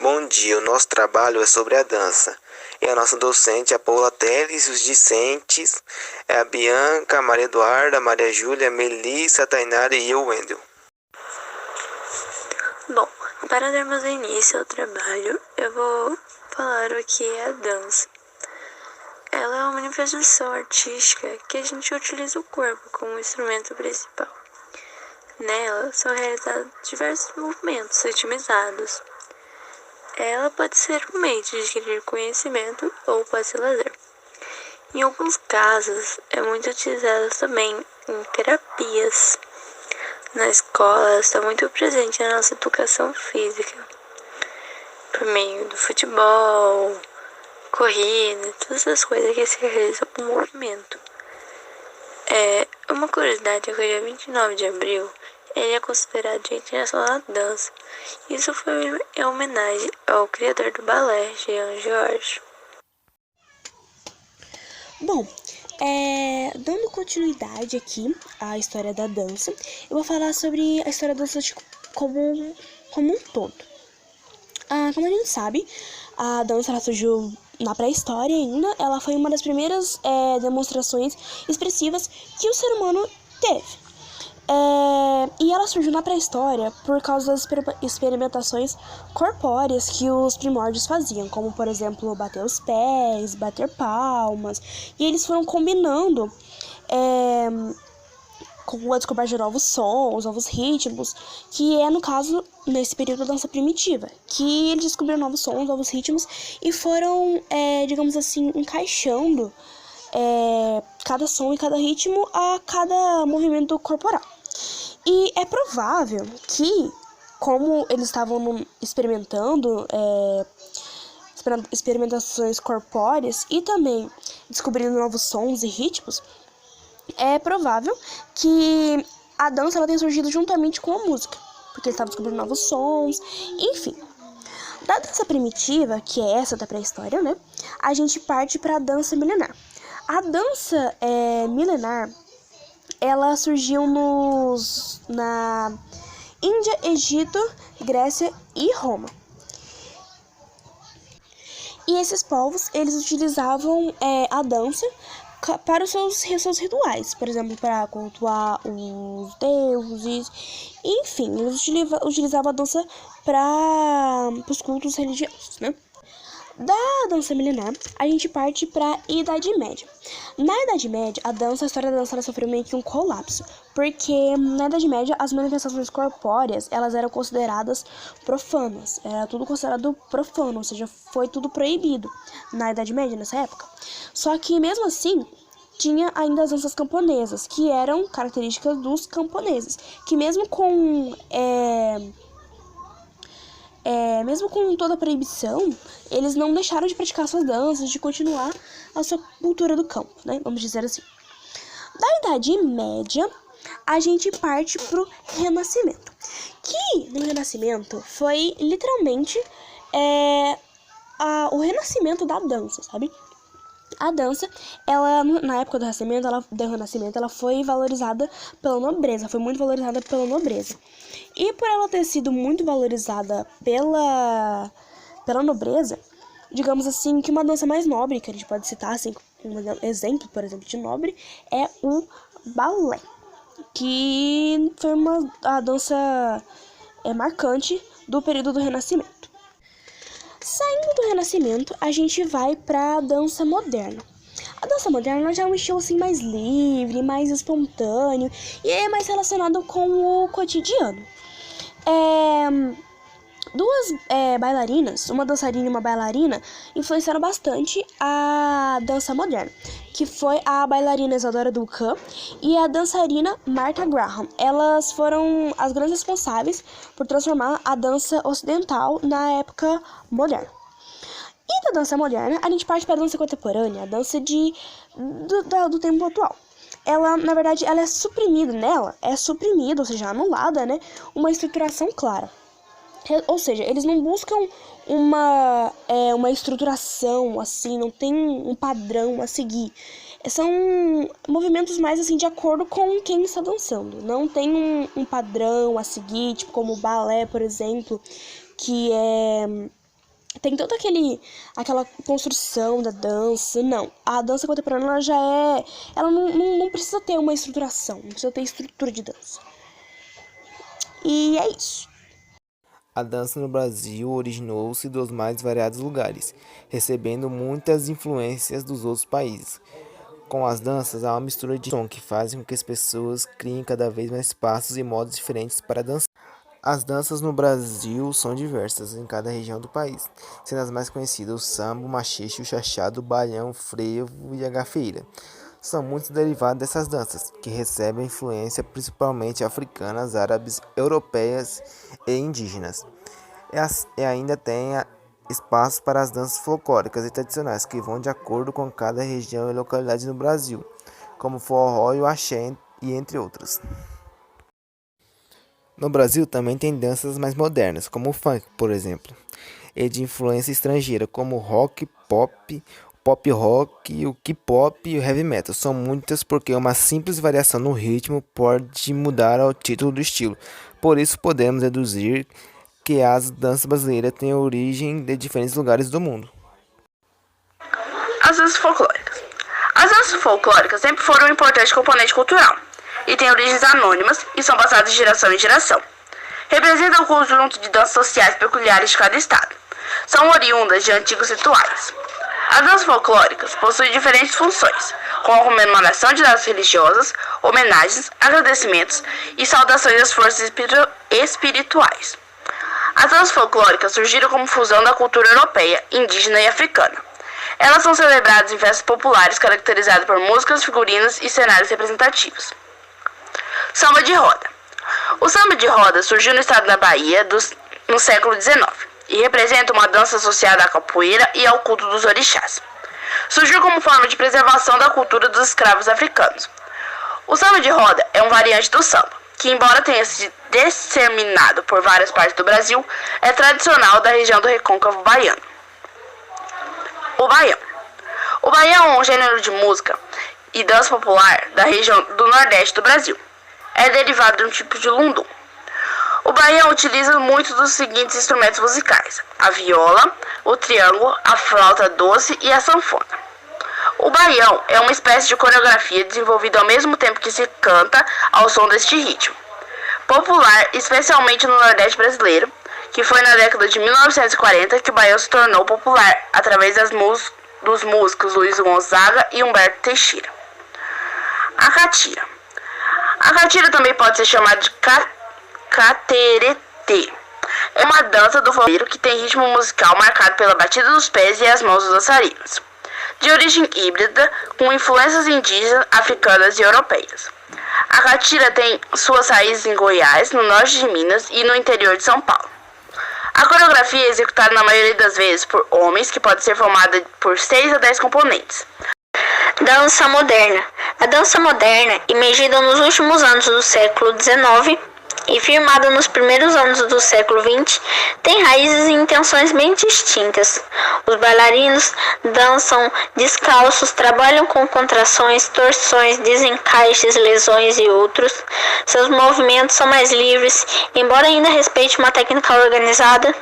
Bom dia, o nosso trabalho é sobre a dança. E a nossa docente é a Paula Teles, os discentes é a Bianca, a Maria Eduarda, a Maria Júlia, a Melissa, a Tainara e eu, Wendel. Bom, para darmos início ao trabalho, eu vou falar o que é a dança. Ela é uma manifestação artística que a gente utiliza o corpo como instrumento principal. Nela são realizados diversos movimentos ritmizados. Ela pode ser um meio de adquirir conhecimento ou pode ser lazer. Em alguns casos, é muito utilizada também em terapias. Na escola, está muito presente na nossa educação física, por meio do futebol, corrida, todas as coisas que se realizam com movimento. Uma curiosidade é que o dia 29 de abril ele é considerado Dia Internacional da Dança. Isso foi em homenagem ao criador do balé, Jean Georges. Bom, dando continuidade aqui à história da dança, eu vou falar sobre a história da dança como um todo. Como a gente sabe, a dança ela surgiu na pré-história ainda. Ela foi uma das primeiras demonstrações expressivas que o ser humano teve. E ela surgiu na pré-história por causa das experimentações corpóreas que os primórdios faziam, como, por exemplo, bater os pés, bater palmas. E eles foram combinando com a descoberta de novos sons, novos ritmos, que é, no caso, nesse período da dança primitiva, que eles descobriram novos sons, novos ritmos e foram, digamos assim, encaixando cada som e cada ritmo a cada movimento corporal. E é provável que, como eles estavam experimentando experimentações corpóreas e também descobrindo novos sons e ritmos, é provável que a dança ela tenha surgido juntamente com a música, porque eles estavam descobrindo novos sons, enfim. Da dança primitiva, que é essa da pré-história, né, a gente parte para a dança milenar. A dança milenar, ela surgiu na Índia, Egito, Grécia e Roma. E esses povos, eles utilizavam a dança para os seus rituais, por exemplo, para cultuar os deuses, enfim, eles utilizavam a dança para os cultos religiosos, né? Da dança milenar, a gente parte para a Idade Média. Na Idade Média, a história da dança ela sofreu meio que um colapso, porque na Idade Média as manifestações corpóreas elas eram consideradas profanas, era tudo considerado profano, ou seja, foi tudo proibido na Idade Média nessa época. Só que mesmo assim tinha ainda as danças camponesas, que eram características dos camponeses, que mesmo com toda a proibição, eles não deixaram de praticar suas danças, de continuar a sua cultura do campo, né? Vamos dizer assim. Da Idade Média, a gente parte pro Renascimento. Que no Renascimento foi literalmente o renascimento da dança, sabe? A dança, ela, na época do Renascimento, ela foi valorizada pela nobreza, foi muito valorizada pela nobreza. E por ela ter sido muito valorizada pela nobreza, digamos assim, que uma dança mais nobre, que a gente pode citar, assim, um exemplo, por exemplo, de nobre, é o balé, que foi a dança marcante do período do Renascimento. Saindo do Renascimento, a gente vai para a dança moderna. A dança moderna já é um estilo assim mais livre, mais espontâneo e é mais relacionado com o cotidiano. Duas bailarinas, uma dançarina e uma bailarina, influenciaram bastante a dança moderna, que foi a bailarina Isadora Duncan e a dançarina Martha Graham. Elas foram as grandes responsáveis por transformar a dança ocidental na época moderna. E da dança moderna, a gente parte para a dança contemporânea, a dança do tempo atual. Ela, na verdade, ela é suprimida, ou seja, anulada, né, uma estruturação clara. Ou seja, eles não buscam uma estruturação, assim, não tem um padrão a seguir. São movimentos mais, assim, de acordo com quem está dançando. Não tem um padrão a seguir, tipo como o balé, por exemplo, que é tem toda aquela construção da dança. Não, a dança contemporânea ela já é... Ela não precisa ter uma estruturação, não precisa ter estrutura de dança. E é isso. A dança no Brasil originou-se dos mais variados lugares, recebendo muitas influências dos outros países. Com as danças, há uma mistura de som que fazem com que as pessoas criem cada vez mais passos e modos diferentes para dançar. As danças no Brasil são diversas em cada região do país, sendo as mais conhecidas o samba, o machixe, o chachado, o baião, o frevo e a gafieira. São muitos derivados dessas danças, que recebem influência principalmente africanas, árabes, europeias e indígenas. E ainda tem espaço para as danças folclóricas e tradicionais, que vão de acordo com cada região e localidade no Brasil, como o forró e o axé, e entre outras. No Brasil também tem danças mais modernas, como o funk, por exemplo, e de influência estrangeira, como o rock, pop, pop rock, o K-pop e o heavy metal. São muitas porque uma simples variação no ritmo pode mudar o título do estilo. Por isso podemos deduzir que as danças brasileiras têm origem de diferentes lugares do mundo. As danças folclóricas. As danças folclóricas sempre foram um importante componente cultural e têm origens anônimas e são passadas de geração em geração. Representam um conjunto de danças sociais peculiares de cada estado. São oriundas de antigos rituais. As danças folclóricas possuem diferentes funções, como a comemoração de datas religiosas, homenagens, agradecimentos e saudações às forças espirituais. As danças folclóricas surgiram como fusão da cultura europeia, indígena e africana. Elas são celebradas em festas populares caracterizadas por músicas, figurinos e cenários representativos. Samba de roda. O samba de roda surgiu no estado da Bahia no século XIX e representa uma dança associada à capoeira e ao culto dos orixás. Surgiu como forma de preservação da cultura dos escravos africanos. O samba de roda é uma variante do samba, que embora tenha se disseminado por várias partes do Brasil, é tradicional da região do recôncavo baiano. O baião. O baião é um gênero de música e dança popular da região do Nordeste do Brasil. É derivado de um tipo de lundum. O baião utiliza muito dos seguintes instrumentos musicais: a viola, o triângulo, a flauta doce e a sanfona. O baião é uma espécie de coreografia desenvolvida ao mesmo tempo que se canta ao som deste ritmo. Popular, especialmente no Nordeste brasileiro, que foi na década de 1940 que o baião se tornou popular através dos músicos Luiz Gonzaga e Humberto Teixeira. A catira. A catira também pode ser chamada de cateretê. É uma dança do folclore que tem ritmo musical marcado pela batida dos pés e as mãos dos dançarinos, de origem híbrida com influências indígenas, africanas e europeias. A catira tem suas raízes em Goiás, no norte de Minas e no interior de São Paulo. A coreografia é executada na maioria das vezes por homens, que pode ser formada por 6 a 10 componentes. Dança moderna. A dança moderna, emergida nos últimos anos do século XIX e firmada nos primeiros anos do século XX, tem raízes e intenções bem distintas. Os bailarinos dançam descalços, trabalham com contrações, torções, desencaixes, lesões e outros. Seus movimentos são mais livres, embora ainda respeite uma técnica organizada.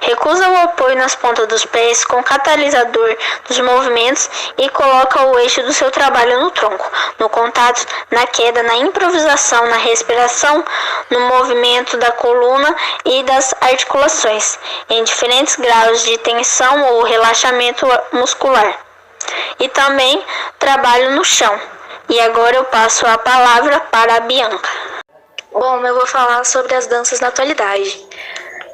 Recusa o apoio nas pontas dos pés com catalisador dos movimentos e coloca o eixo do seu trabalho no tronco, no contato, na queda, na improvisação, na respiração, no movimento da coluna e das articulações, em diferentes graus de tensão ou relaxamento muscular. E também trabalho no chão. E agora eu passo a palavra para a Bianca. Bom, eu vou falar sobre as danças na atualidade.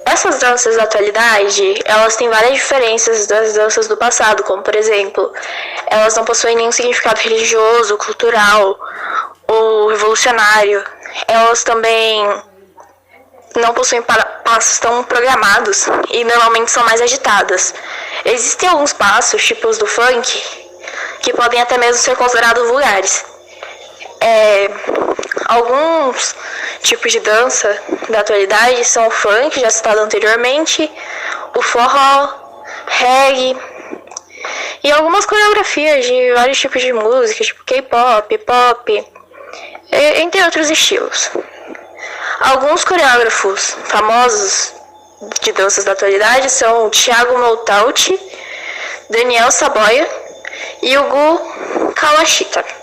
Essas danças da atualidade, elas têm várias diferenças das danças do passado, como, por exemplo, elas não possuem nenhum significado religioso, cultural ou revolucionário. Elas também não possuem passos tão programados e normalmente são mais agitadas. Existem alguns passos, tipos do funk, que podem até mesmo ser considerados vulgares. Alguns tipos de dança da atualidade são o funk, já citado anteriormente, o forró, reggae e algumas coreografias de vários tipos de música, tipo K-pop, pop, entre outros estilos. Alguns coreógrafos famosos de danças da atualidade são o Thiago Moutauti, Daniel Saboia e Hugo Kawashita.